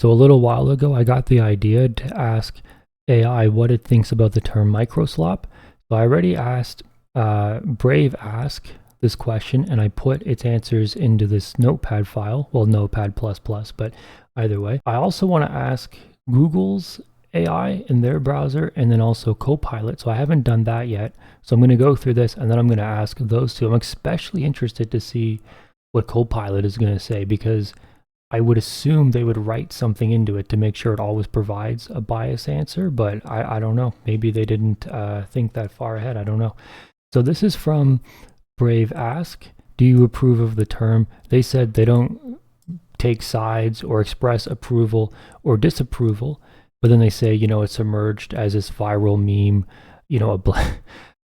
So a little while ago, I got the idea to ask AI what it thinks about the term microslop. So I already asked Brave Ask this question, and I put its answers into this notepad file. Well, notepad plus plus, but either way. I also want to ask Google's AI in their browser, and then also Copilot. So I haven't done that yet. So I'm going to go through this, and then I'm going to ask those two. I'm especially interested to see what Copilot is going to say, because I would assume they would write something into it to make sure it always provides a biased answer, but I don't know. Maybe they didn't think that far ahead. I don't know. So this is from Brave Ask. Do you approve of the term? They said they don't take sides or express approval or disapproval, but then they say, it's emerged as this viral meme,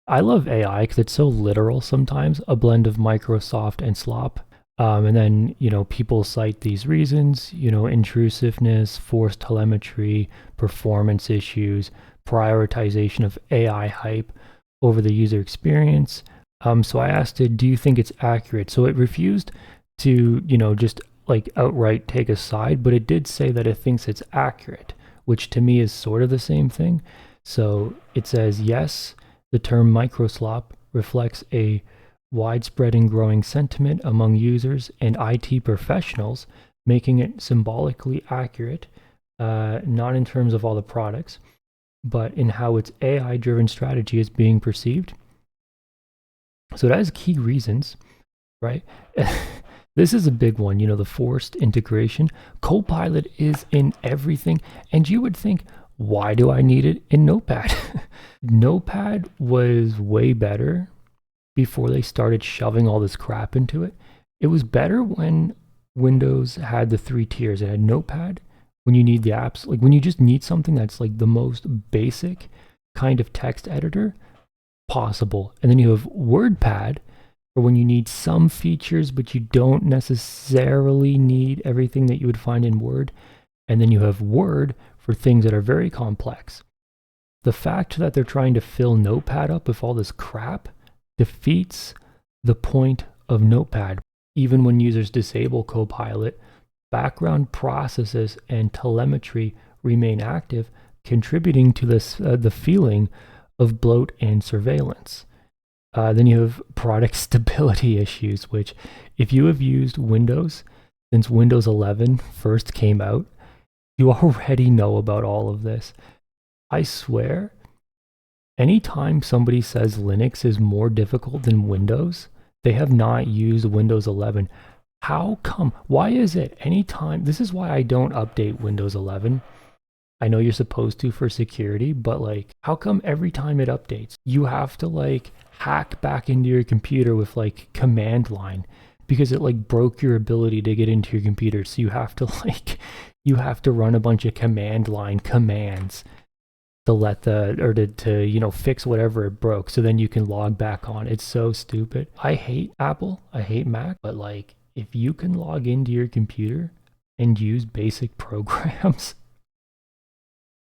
I love AI because it's so literal sometimes, a blend of Microsoft and slop. And then, people cite these reasons, intrusiveness, forced telemetry, performance issues, prioritization of AI hype over the user experience. So I asked it, do you think it's accurate? So it refused to, just like outright take a side, but it did say that it thinks it's accurate, which to me is sort of the same thing. So it says, yes, the term microslop reflects a widespread and growing sentiment among users and IT professionals, making it symbolically accurate, not in terms of all the products, but in how its AI-driven strategy is being perceived. So it has key reasons, right? This is a big one, the forced integration. Copilot is in everything, and you would think, why do I need it in Notepad? Notepad was way better before they started shoving all this crap into it. It was better when Windows had the 3 tiers. It had Notepad when you need the apps, like when you just need something that's like the most basic kind of text editor possible. And then you have WordPad for when you need some features, but you don't necessarily need everything that you would find in Word. And then you have Word for things that are very complex. The fact that they're trying to fill Notepad up with all this crap defeats the point of Notepad. Even when users disable Copilot, background processes and telemetry remain active, contributing to the feeling of bloat and surveillance. Then you have product stability issues, which if you have used Windows since Windows 11 first came out, you already know about all of this. I swear, anytime somebody says Linux is more difficult than Windows, they have not used Windows 11. How come? Why is it anytime? This is why I don't update Windows 11. I know you're supposed to for security, but like, how come every time it updates, you have to like hack back into your computer with like command line because it like broke your ability to get into your computer. So you have to run a bunch of command line commands to let to fix whatever it broke, so then you can log back on. It's so stupid. I hate Apple, I hate Mac, but like if you can log into your computer and use basic programs,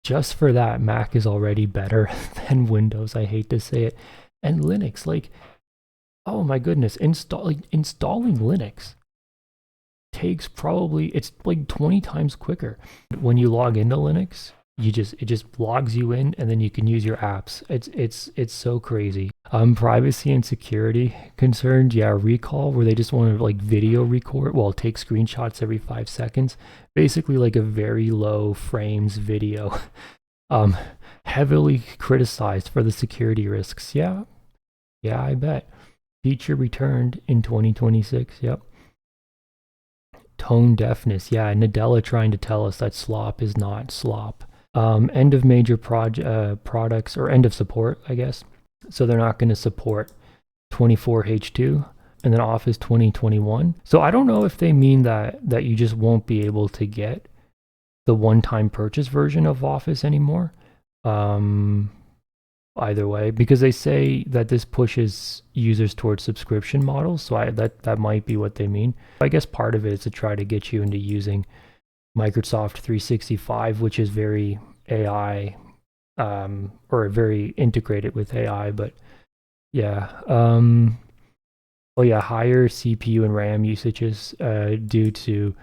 just for that, Mac is already better than Windows. I hate to say it. And Linux, like, oh my goodness, installing Linux takes it's like 20 times quicker. When you log into Linux, it just logs you in, and then you can use your apps. It's so crazy. Privacy and security concerns, yeah, recall, where they just want to like video record, take screenshots every 5 seconds, basically like a very low frames video. Heavily criticized for the security risks. Yeah, I bet. Feature returned in 2026. Yep. Tone deafness. Yeah, Nadella trying to tell us that slop is not slop. End of major products, or end of support, I guess. So they're not going to support 24H2 and then Office 2021. So I don't know if they mean that you just won't be able to get the one-time purchase version of Office anymore. Either way, because they say that this pushes users towards subscription models. So that might be what they mean. I guess part of it is to try to get you into using Microsoft 365, which is very AI, or very integrated with AI. But yeah, higher CPU and RAM usages due to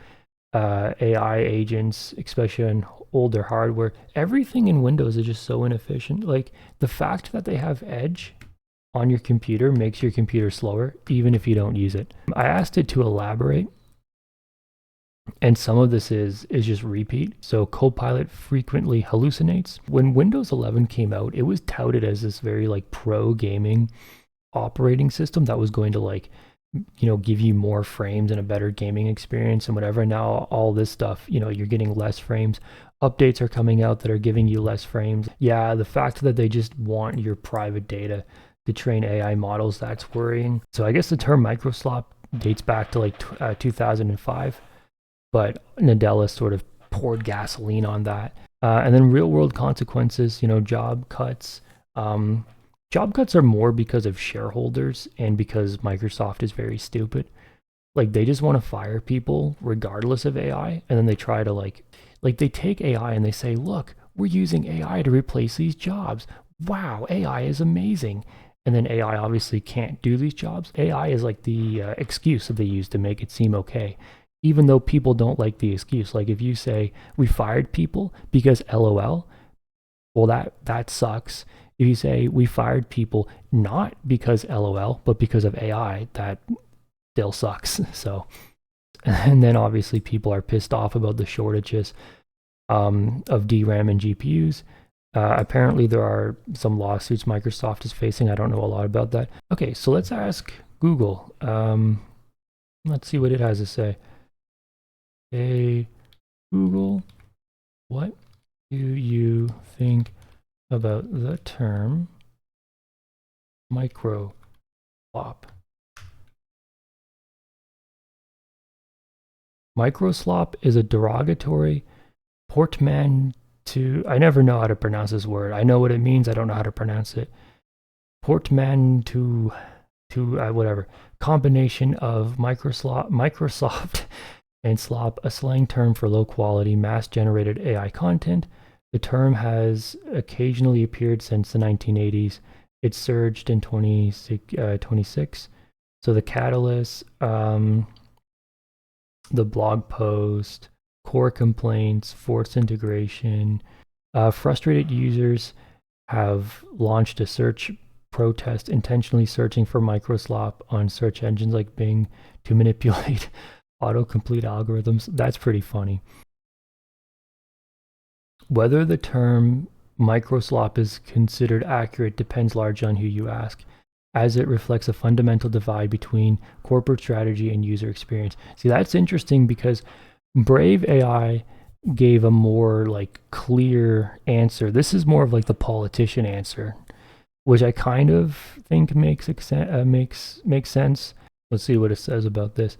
AI agents, especially on older hardware. Everything in Windows is just so inefficient. Like the fact that they have Edge on your computer makes your computer slower, even if you don't use it. I asked it to elaborate, and some of this is just repeat. So Copilot frequently hallucinates. When Windows 11 came out, it was touted as this very like pro gaming operating system that was going to like, you know, give you more frames and a better gaming experience and whatever. Now all this stuff, you know, you're getting less frames. Updates are coming out that are giving you less frames. Yeah, the fact that they just want your private data to train AI models, that's worrying. So I guess the term microslop dates back to like 2005, but Nadella sort of poured gasoline on that. And then real world consequences, you know, job cuts. Job cuts are more because of shareholders and because Microsoft is very stupid. Like they just want to fire people regardless of AI, and then they try to like they take AI and they say, "Look, we're using AI to replace these jobs. Wow, AI is amazing." And then AI obviously can't do these jobs. AI is like the excuse that they use to make it seem okay, even though people don't like the excuse. Like if you say we fired people because LOL, well that sucks. If you say we fired people not because LOL, but because of AI, that still sucks. So, and then obviously people are pissed off about the shortages of DRAM and GPUs. Apparently there are some lawsuits Microsoft is facing. I don't know a lot about that. Okay, so let's ask Google. Let's see what it has to say. Hey, Google, what do you think about the term microslop? Microslop is a derogatory portmanteau. I never know how to pronounce this word. I know what it means. I don't know how to pronounce it. Portmanteau, whatever. Combination of Microsoft and slop, a slang term for low quality, mass generated AI content. The term has occasionally appeared since the 1980s. It surged in 26. So the catalyst, the blog post, core complaints, forced integration. Frustrated users have launched a search protest intentionally searching for microslop on search engines like Bing to manipulate autocomplete algorithms. That's pretty funny. Whether the term microslop is considered accurate depends largely on who you ask, as it reflects a fundamental divide between corporate strategy and user experience. See, that's interesting because Brave AI gave a more like clear answer. This is more of like the politician answer, which I kind of think makes sense. Let's see what it says about this.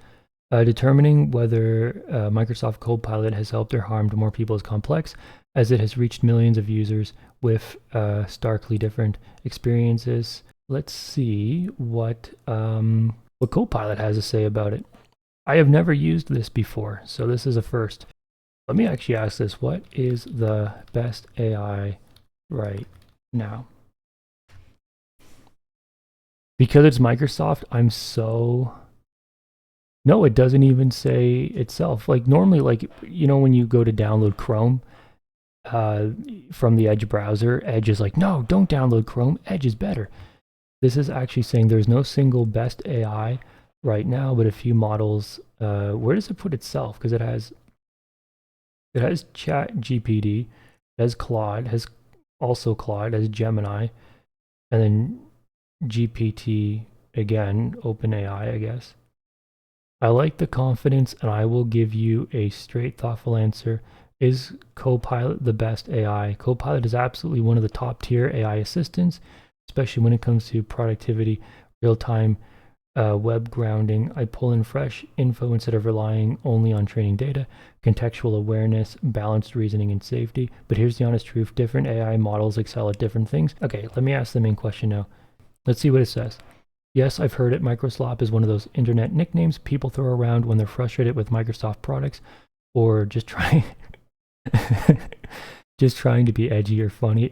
Determining whether Microsoft Copilot has helped or harmed more people is complex, as it has reached millions of users with starkly different experiences. Let's see what Copilot has to say about it. I have never used this before, so this is a first. Let me actually ask this. What is the best AI right now? Because it's Microsoft, I'm so... No, it doesn't even say itself. Like normally, like, you know, when you go to download Chrome from the Edge browser, Edge is like, no, don't download Chrome. Edge is better. This is actually saying there's no single best AI right now, but a few models. Where does it put itself? Because it has Chat GPT, it has Claude, has Gemini, and then GPT again, OpenAI, I guess. I like the confidence, and I will give you a straight, thoughtful answer. Is Copilot the best AI? Copilot is absolutely one of the top tier AI assistants, especially when it comes to productivity, real-time web grounding. I pull in fresh info instead of relying only on training data, contextual awareness, balanced reasoning, and safety. But here's the honest truth. Different AI models excel at different things. Okay, let me ask the main question now. Let's see what it says. Yes, I've heard it. Microslop is one of those internet nicknames people throw around when they're frustrated with Microsoft products or just trying to be edgy or funny.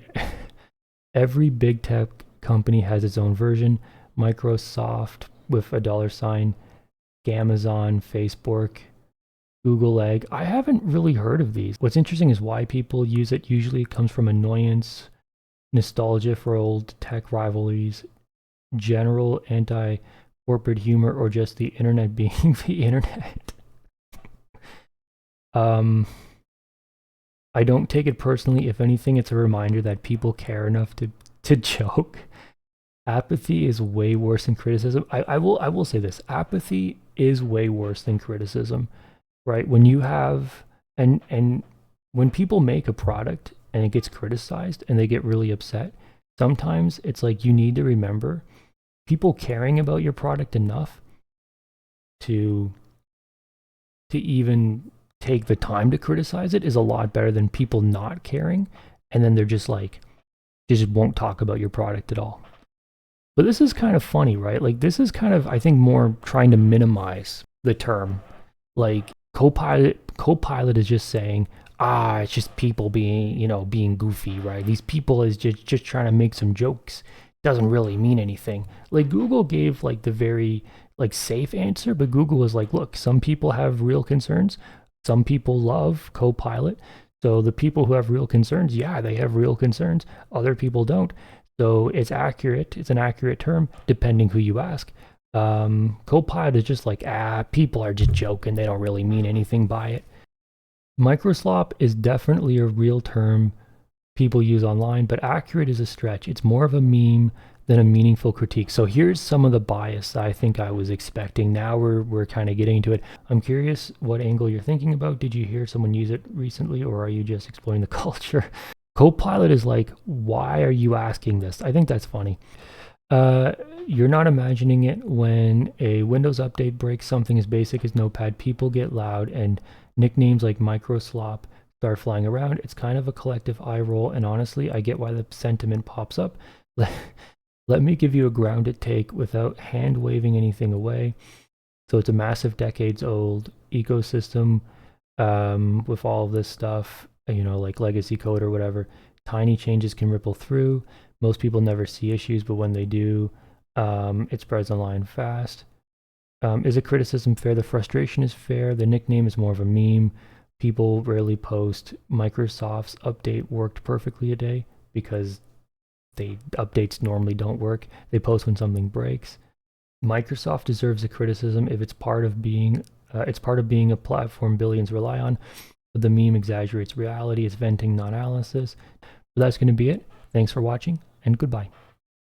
Every big tech company has its own version. Microsoft with a $, Amazon, Facebook, Google egg. I haven't really heard of these. What's interesting is why people use it. Usually it comes from annoyance, nostalgia for old tech rivalries, general anti-corporate humor, or just the internet being the internet. um, I don't take it personally. If anything, it's a reminder that people care enough to joke. Apathy is way worse than criticism. I will say this. Apathy is way worse than criticism, right? When you have and when people make a product and it gets criticized and they get really upset, sometimes it's like you need to remember people caring about your product enough to even take the time to criticize it is a lot better than people not caring and then they're just like they just won't talk about your product at all. But this is kind of funny, right? Like this is kind of I think more trying to minimize the term. Like Copilot is just saying, it's just people being, being goofy, right? These people is just trying to make some jokes. Doesn't really mean anything. Like Google gave like the very like safe answer, but Google was like, look, some people have real concerns. Some people love Copilot. So the people who have real concerns, yeah, they have real concerns. Other people don't. So it's accurate. It's an accurate term depending who you ask. Copilot is just like, people are just joking. They don't really mean anything by it. Microslop is definitely a real term people use online, but accurate is a stretch. It's more of a meme than a meaningful critique. So here's some of the bias I think I was expecting. Now we're kind of getting into it. I'm curious what angle you're thinking about. Did you hear someone use it recently, or are you just exploring the culture? Copilot is like, why are you asking this? I think that's funny. You're not imagining it when a Windows update breaks something as basic as Notepad. People get loud and nicknames like Microslop start flying around. It's kind of a collective eye roll, and honestly, I get why the sentiment pops up. Let me give you a grounded take without hand waving anything away. So it's a massive decades old ecosystem with all of this stuff, like legacy code or whatever. Tiny changes can ripple through. Most people never see issues, but when they do, it spreads online fast. Is a criticism fair? The frustration is fair. The nickname is more of a meme. People rarely post Microsoft's update worked perfectly a day because updates normally don't work. They post when something breaks. Microsoft deserves a criticism if it's part of being a platform billions rely on. But the meme exaggerates reality. It's venting, not analysis. But that's going to be it. Thanks for watching, and goodbye.